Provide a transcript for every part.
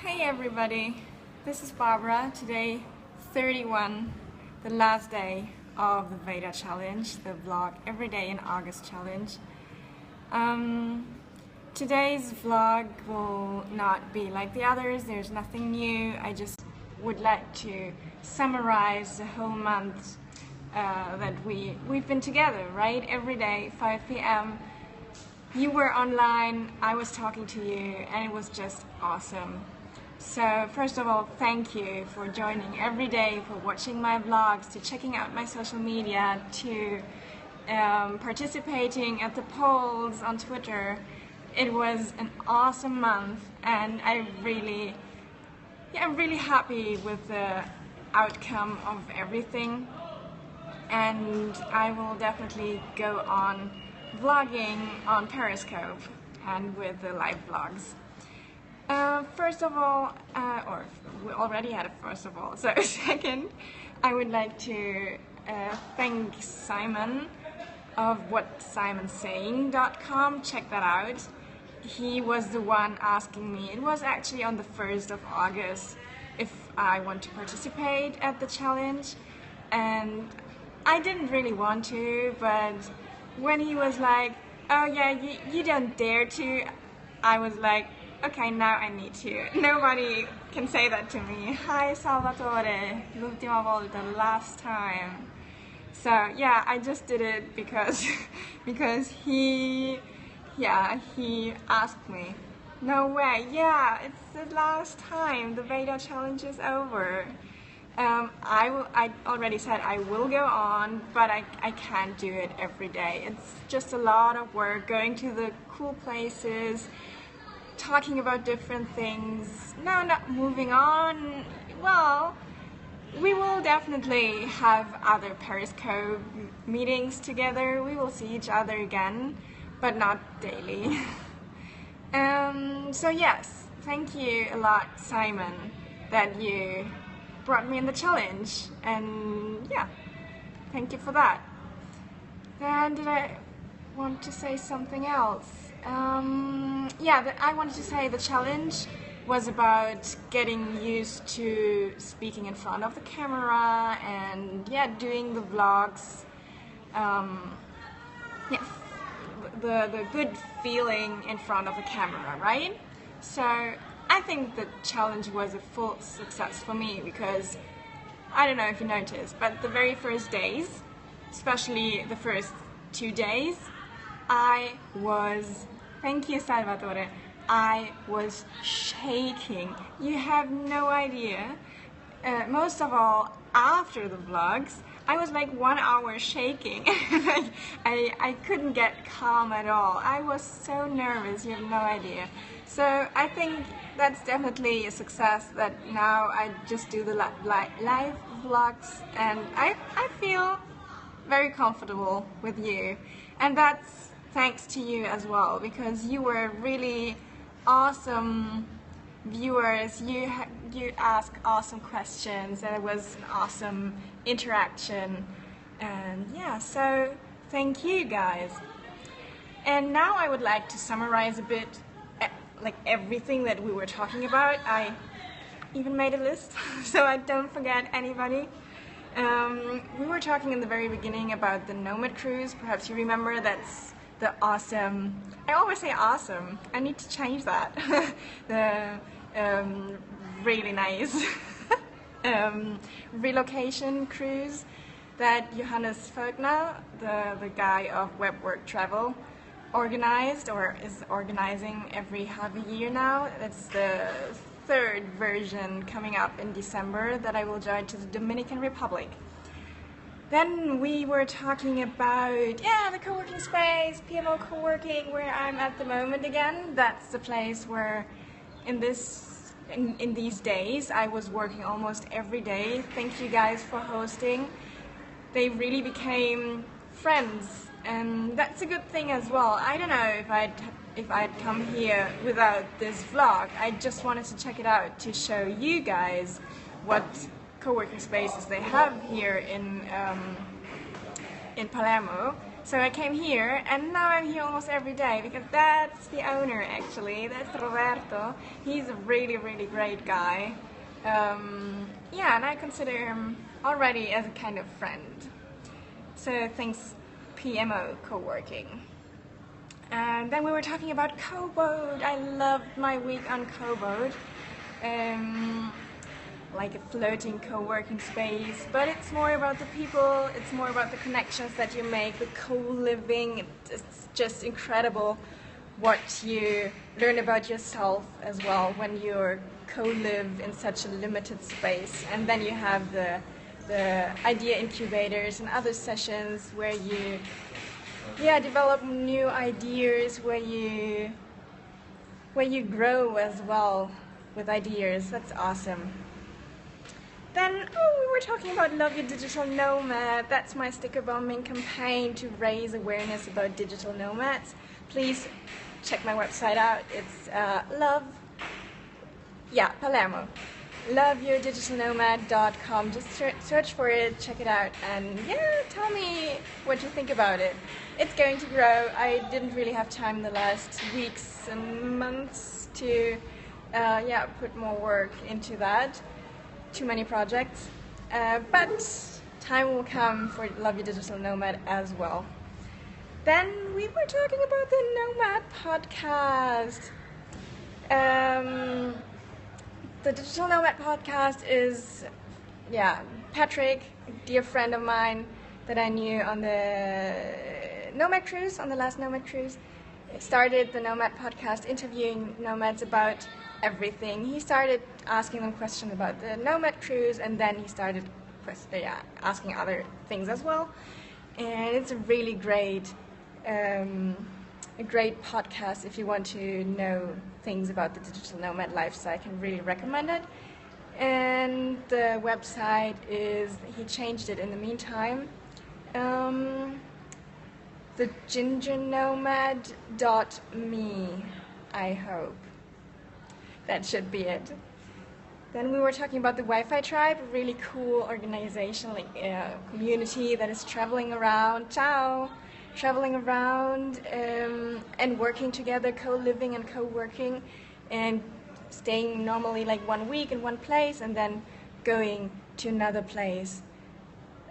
Hey everybody, this is Barbara. Today 31, the last day of the VEDA challenge, the vlog every day in August challenge. Today's vlog will not be like the others, there's nothing new. I just would like to summarize the whole month that we've been together, right? Every day, 5 p.m. You were online, I was talking to you, and it was just awesome. So first of all, thank you for joining every day, for watching my vlogs, to checking out my social media, to participating at the polls on Twitter. It was an awesome month, and I'm really happy with the outcome of everything. And I will definitely go on vlogging on Periscope and with the live vlogs. First of all, or we already had a first of all, so second, I would like to thank Simon of whatsimonssaying.com. Check that out. He was the one asking me, it was actually on the 1st of August, if I want to participate at the challenge, and I didn't really want to, but when he was like, oh yeah, you don't dare to, I was like, okay, now I need to. Nobody can say that to me. Hi Salvatore, l'ultima volta, last time. So yeah, I just did it because he asked me. No way, yeah, it's the last time, the VEDA challenge is over. I already said I will go on, but I can't do it every day. It's just a lot of work, going to the cool places, talking about different things. No, not moving on. Well, we will definitely have other Periscope meetings together. We will see each other again, but not daily. So yes, thank you a lot, Simon, that you brought me in the challenge, and yeah, thank you for that. Then did I want to say something else? I wanted to say the challenge was about getting used to speaking in front of the camera and doing the vlogs. The good feeling in front of the camera, right? So I think the challenge was a full success for me, because I don't know if you noticed, but the very first days, especially the first 2 days, thank you Salvatore, I was shaking. You have no idea. Most of all, after the vlogs, I was like 1 hour shaking. I couldn't get calm at all. I was so nervous, you have no idea. So I think that's definitely a success, that now I just do the live vlogs, and I feel very comfortable with you. And that's thanks to you as well, because you were really awesome viewers. You asked awesome questions, and it was an awesome interaction. And yeah, so thank you guys. And now I would like to summarize a bit like everything that we were talking about. I even made a list so I don't forget anybody. We were talking in the very beginning about the nomad cruise. Perhaps you remember, that's the awesome, I always say awesome, I need to change that. The really nice relocation cruise that Johannes Vogtner, the guy of Web Work Travel, organized, or is organizing every half a year now. It's the 3rd version coming up in December that I will join to the Dominican Republic. Then we were talking about, the co-working space, PMO co-working, where I'm at the moment again. That's the place where in these days I was working almost every day. Thank you guys for hosting. They really became friends, and that's a good thing as well. I don't know if I'd come here without this vlog. I just wanted to check it out to show you guys what co-working spaces they have here in Palermo. So I came here, and now I'm here almost every day because that's the owner actually. That's Roberto. He's a really, really great guy. Yeah, and I consider him already as a kind of friend. So thanks PMO co-working. And then we were talking about Cobot. I loved my week on Cobot. Like a floating co-working space, but it's more about the people, it's more about the connections that you make, the co-living. It's just incredible what you learn about yourself as well when you co-live in such a limited space. And then you have the idea incubators and other sessions where you develop new ideas, where you grow as well with ideas. That's awesome. Then, we were talking about Love Your Digital Nomad. That's my sticker bombing campaign to raise awareness about digital nomads. Please check my website out. It's Palermo. loveyourdigitalnomad.com. Just search for it, check it out, and tell me what you think about it. It's going to grow. I didn't really have time the last weeks and months to put more work into that. Too many projects, but time will come for Love Your Digital Nomad as well. Then we were talking about the Nomad podcast. The Digital Nomad podcast is, Patrick, a dear friend of mine that I knew on the Nomad cruise, on the last Nomad cruise, started the Nomad podcast interviewing nomads about everything. He started asking them questions about the Nomad cruise, and then he started asking other things as well. And it's a really great podcast if you want to know things about the digital nomad lifestyle. I can really recommend it. And the website he changed it in the meantime. thegingernomad.me, I hope. That should be it. Then we were talking about the Wi-Fi Tribe, a really cool organization, like community that is traveling around, and working together, co-living and co-working, and staying normally like 1 week in one place and then going to another place.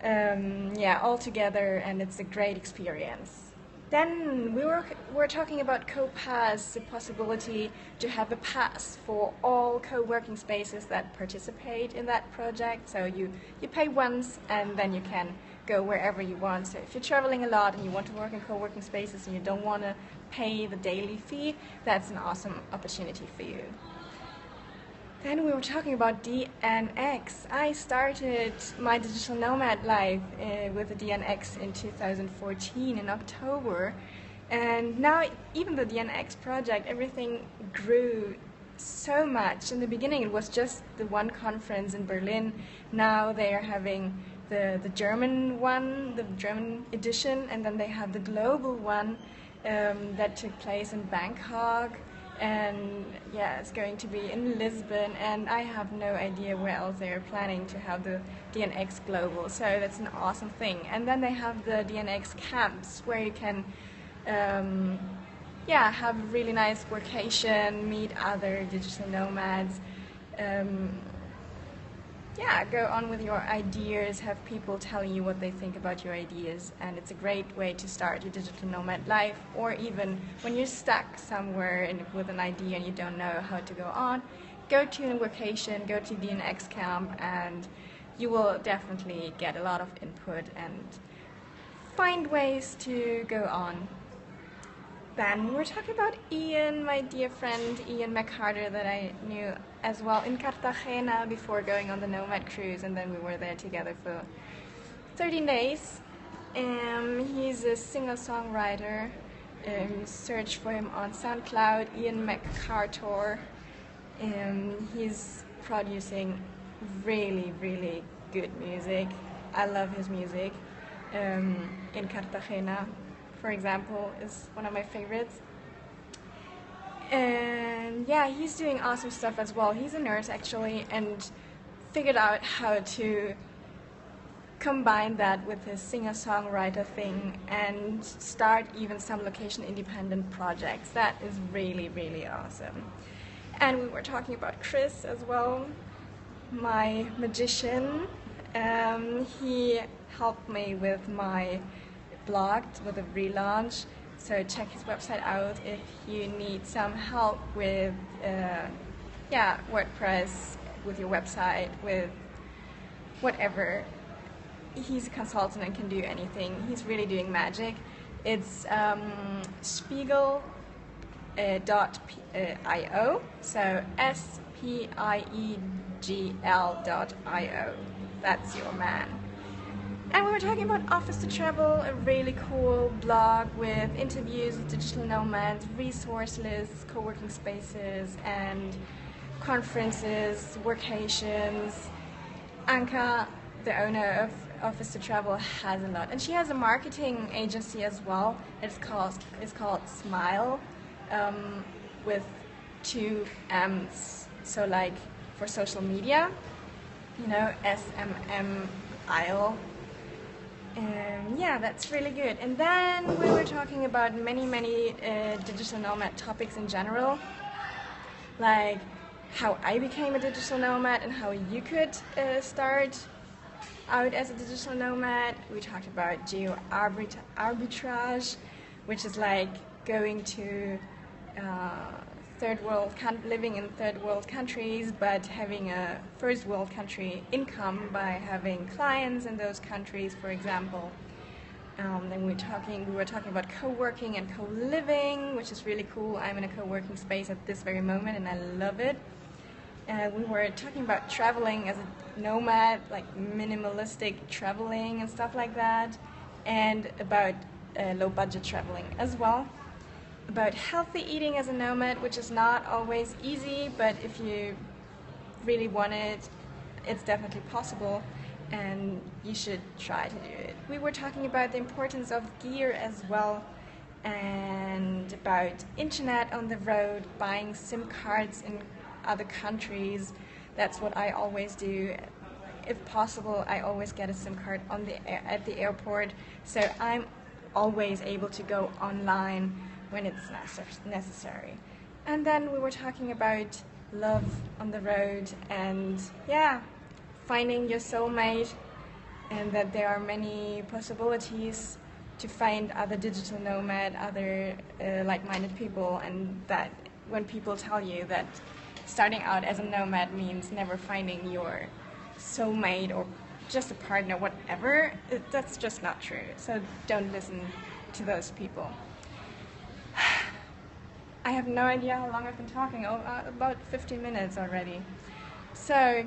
All together, and it's a great experience. Then we were talking about co-pass, the possibility to have a pass for all co-working spaces that participate in that project. So you pay once and then you can go wherever you want. So if you're traveling a lot and you want to work in co-working spaces and you don't want to pay the daily fee, that's an awesome opportunity for you. Then we were talking about DNX. I started my digital nomad life with the DNX in 2014 in October. And now even the DNX project, everything grew so much. In the beginning it was just the one conference in Berlin. Now they are having the German one, the German edition, and then they have the global one that took place in Bangkok. And it's going to be in Lisbon, and I have no idea where else they are planning to have the DNX Global, so that's an awesome thing. And then they have the DNX camps where you can have a really nice workation, meet other digital nomads, go on with your ideas, have people telling you what they think about your ideas, and it's a great way to start your digital nomad life. Or even when you're stuck somewhere with an idea and you don't know how to go on, go to a vacation, go to the DNX camp, and you will definitely get a lot of input and find ways to go on. Then we're talking about Ian, my dear friend Ian McCarter, that I knew as well in Cartagena before going on the Nomad cruise, and then we were there together for 13 days. He's a singer-songwriter. Search for him on SoundCloud, Ian McCarter. He's producing really, really good music. I love his music. In Cartagena, for example, is one of my favorites. And he's doing awesome stuff as well. He's a nurse actually, and figured out how to combine that with his singer-songwriter thing and start even some location-independent projects. That is really, really awesome. And we were talking about Chris as well, my magician. He helped me with my blog, with a relaunch. So check his website out if you need some help with WordPress, with your website, with whatever. He's a consultant and can do anything. He's really doing magic. It's spiegel.io, so spiegl.io. That's your man. And we were talking about Office to Travel, a really cool blog with interviews with digital nomads, resource lists, co-working spaces, and conferences, workations. Anka, the owner of Office to Travel, has a lot, and she has a marketing agency as well. It's called Smile, with 2 M's. So like for social media, you know, SMMIL. Yeah, that's really good. And then we were talking about many digital nomad topics in general, like how I became a digital nomad and how you could start out as a digital nomad. We talked about geo arbitrage, which is like going to living in third world countries, but having a first world country income by having clients in those countries, for example. Then we were talking about co-working and co-living, which is really cool. I'm in a co-working space at this very moment and I love it. We were talking about traveling as a nomad, like minimalistic traveling and stuff like that, and about low budget traveling as well. About healthy eating as a nomad, which is not always easy, but if you really want it, it's definitely possible and you should try to do it. We were talking about the importance of gear as well, and about internet on the road, buying SIM cards in other countries. That's what I always do. If possible, I always get a SIM card at the airport, so I'm always able to go online when it's necessary. And then we were talking about love on the road and finding your soulmate, and that there are many possibilities to find other digital nomad, other like-minded people, and that when people tell you that starting out as a nomad means never finding your soulmate or just a partner, whatever, that's just not true. So don't listen to those people. I have no idea how long I've been talking, about 15 minutes already. So,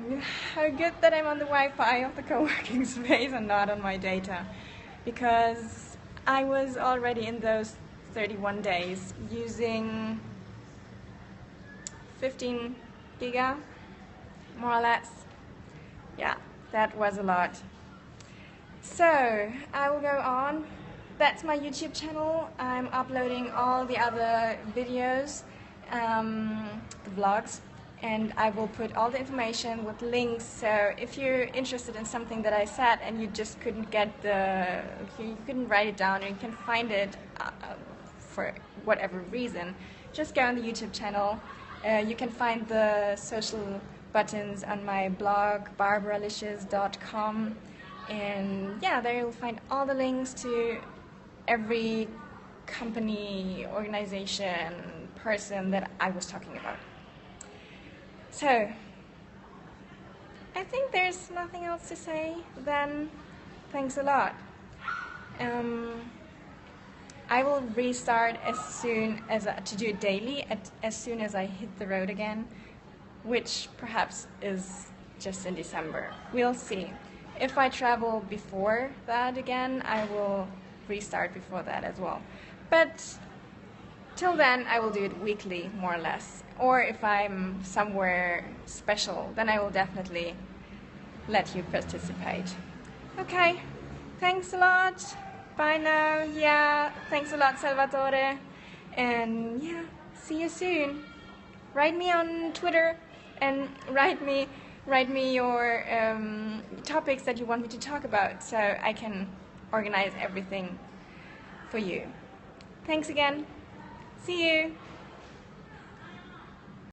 how good that I'm on the Wi-Fi of the co-working space and not on my data, because I was already in those 31 days using 15 giga, more or less. Yeah, that was a lot. So, I will go on. That's my YouTube channel. I'm uploading all the other videos, the vlogs, and I will put all the information with links. So if you're interested in something that I said and you just couldn't you couldn't write it down, or you can find it for whatever reason, just go on the YouTube channel. You can find the social buttons on my blog, barbaralicious.com, and there you'll find all the links to every company, organization, person that I was talking about. So, I think there's nothing else to say then. Thanks a lot. I will restart as soon as to do it daily, as soon as I hit the road again, which perhaps is just in December. We'll see. If I travel before that again, I will restart before that as well. But till then, I will do it weekly, more or less. Or if I'm somewhere special, then I will definitely let you participate. Okay, thanks a lot. Bye now. Yeah, thanks a lot, Salvatore. And see you soon. Write me on Twitter and write me write me your topics that you want me to talk about so I can organize everything for you. Thanks again. See you.